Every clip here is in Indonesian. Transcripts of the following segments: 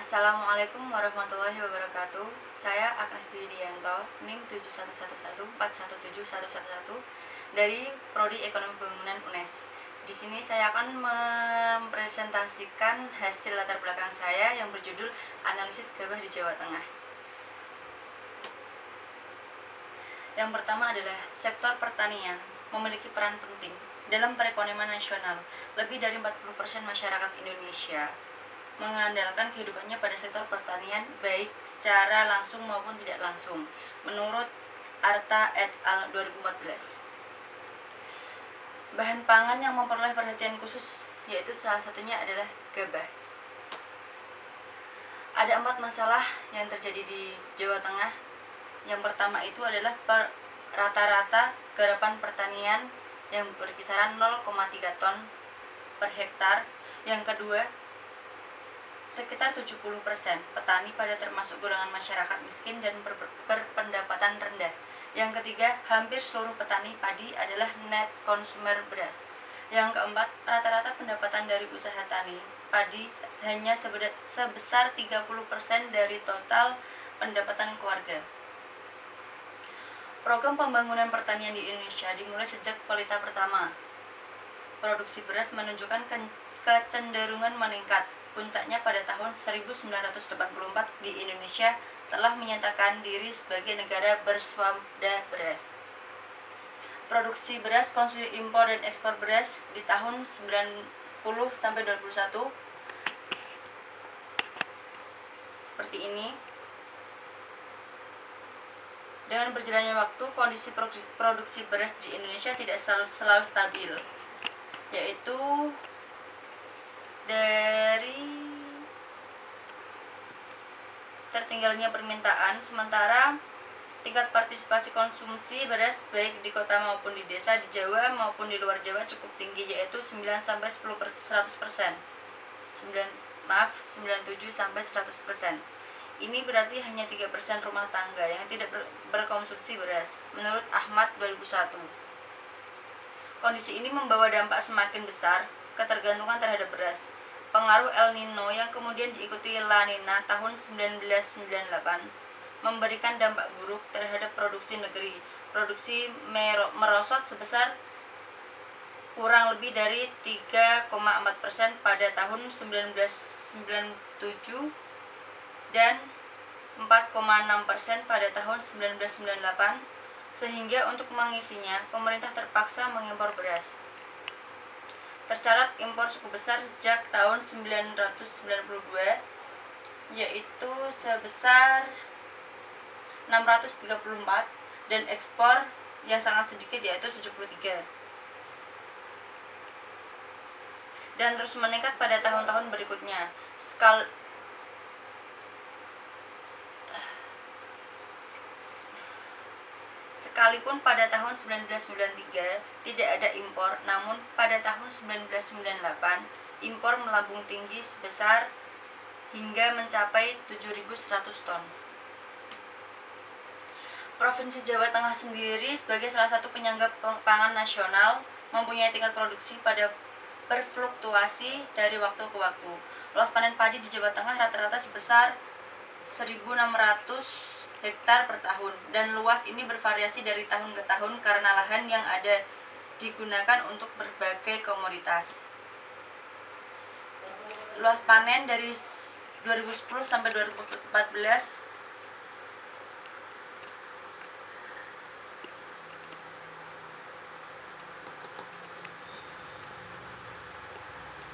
Assalamualaikum warahmatullahi wabarakatuh. Saya Agnes Didianto, NIM 7111411711 dari Prodi Ekonomi Bangunan UNES. Di sini saya akan mempresentasikan hasil latar belakang saya yang berjudul Analisis Gabah di Jawa Tengah. Yang pertama adalah sektor pertanian memiliki peran penting dalam perekonomian nasional. Lebih dari 40% masyarakat Indonesia mengandalkan kehidupannya pada sektor pertanian baik secara langsung maupun tidak langsung, menurut Arta et al. 2014. Bahan pangan yang memperoleh perhatian khusus yaitu salah satunya adalah gabah. Ada 4 masalah yang terjadi di Jawa Tengah. Yang pertama itu adalah rata-rata garapan pertanian yang berkisaran 0,3 ton per hektar. Yang kedua, sekitar 70% petani pada termasuk golongan masyarakat miskin dan berpendapatan rendah. Yang ketiga, hampir seluruh petani padi adalah net consumer beras. Yang keempat, rata-rata pendapatan dari usaha tani padi hanya sebesar 30% dari total pendapatan keluarga. Program pembangunan pertanian di Indonesia dimulai sejak pelita pertama. Produksi beras menunjukkan kecenderungan meningkat. Puncaknya pada tahun 1984 di Indonesia telah menyatakan diri sebagai negara berswada beras. Produksi beras, konsumsi impor dan ekspor beras di tahun 90 sampai 2001 seperti ini. Dengan berjalannya waktu, kondisi produksi beras di Indonesia tidak selalu stabil, yaitu dari tertinggalnya permintaan, sementara tingkat partisipasi konsumsi beras baik di kota maupun di desa, di Jawa maupun di luar Jawa cukup tinggi, yaitu 9 sampai 100%. 97 sampai 100%. Ini berarti hanya 3% rumah tangga yang tidak berkonsumsi beras, menurut Ahmad 2001. Kondisi ini membawa dampak semakin besar ketergantungan terhadap beras. Pengaruh El Nino yang kemudian diikuti La Nina tahun 1998 memberikan dampak buruk terhadap produksi negeri. Produksi merosot sebesar kurang lebih dari 3,4% pada tahun 1997 dan 4,6% pada tahun 1998, sehingga untuk mengisinya pemerintah terpaksa mengimpor beras. Tercatat impor cukup besar sejak tahun 1992, yaitu sebesar 634, dan ekspor yang sangat sedikit yaitu 73, dan terus meningkat pada tahun-tahun berikutnya. Sekalipun pada tahun 1993 tidak ada impor, namun pada tahun 1998 impor melambung tinggi sebesar hingga mencapai 7.100 ton. Provinsi Jawa Tengah sendiri sebagai salah satu penyangga pangan nasional mempunyai tingkat produksi pada berfluktuasi dari waktu ke waktu. Luas panen padi di Jawa Tengah rata-rata sebesar 1.600 hektar per tahun, dan luas ini bervariasi dari tahun ke tahun karena lahan yang ada digunakan untuk berbagai komoditas. Luas panen dari 2010 sampai 2014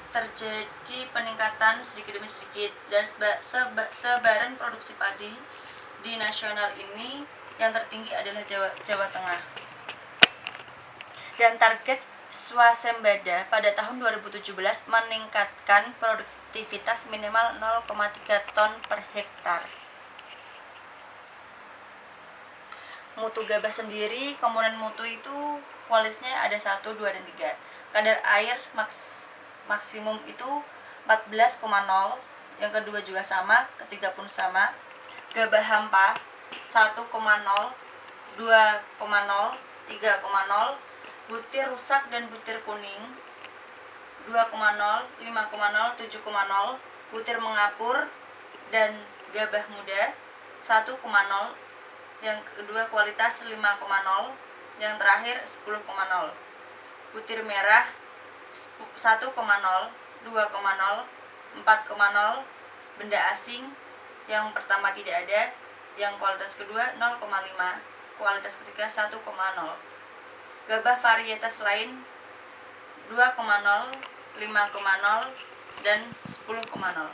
terjadi peningkatan sedikit demi sedikit, dan sebaran produksi padi di nasional ini yang tertinggi adalah Jawa Tengah. Dan target swasembada pada tahun 2017 meningkatkan produktivitas minimal 0,3 ton per hektar. Mutu gabah sendiri, komponen mutu itu kualitasnya ada 1, 2, dan 3. Kadar air maksimum itu 14,0, yang kedua juga sama, ketiga pun sama. Gabah hampa 1,0, 2,0, 3,0, butir rusak dan butir kuning 2,0, 5,0, 7,0, butir mengapur dan gabah muda 1,0, yang kedua kualitas 5,0, yang terakhir 10,0. Butir merah 1,0, 2,0, 4,0. Benda asing yang pertama tidak ada, yang kualitas kedua 0,5, kualitas ketiga 1,0. Gabah varietas lain 2,0, 5,0, dan 10,0.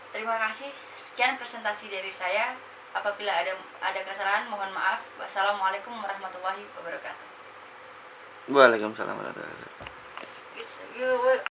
Terima kasih. Sekian presentasi dari saya. Apabila ada kesalahan mohon maaf. Wassalamualaikum warahmatullahi wabarakatuh. Waalaikumsalam warahmatullahi wabarakatuh.